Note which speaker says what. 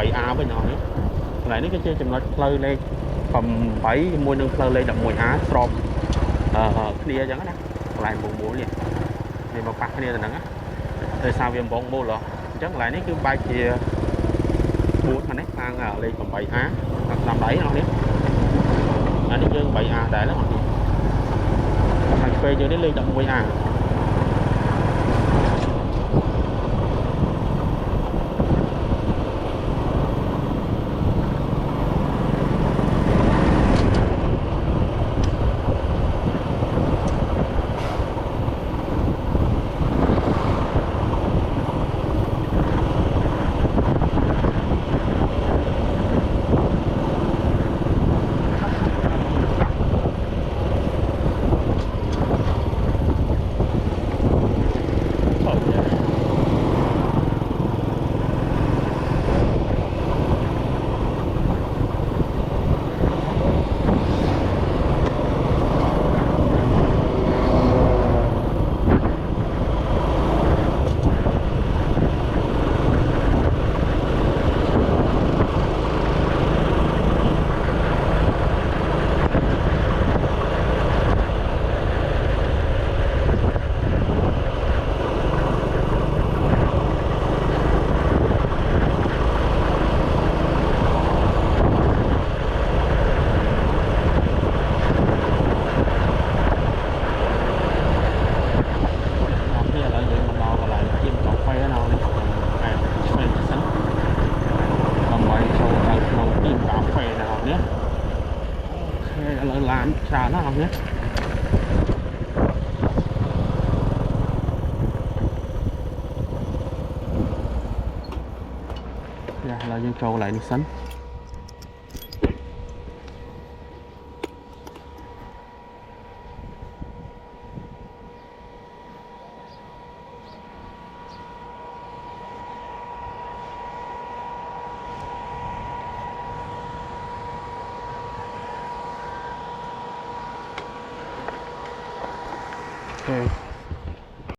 Speaker 1: 8A វិញអស់នេះកន្លែងនេះគឺជាចំណុចផ្លូវលេខ8ជាមួយនឹងផ្លូវលេខ 11A ស្របគ្នាអញ្ចឹងណាកន្លែងបងមូលនេះវាមកប៉ះគ្នាទៅហ្នឹងដោយសារវាបងមូលអញ្ចឹងកន្លែងនេះគឺបែកជា4ហ្នឹងខាងលេខ 8A ខាងស្ដាំដៃអស់នេះអានេះយើង 8A ដែរអស់នេះខាងឆ្វេងយើងនេះលេខ 11A làm xà nó không nhé là dân trâu lại đi sánh Okay.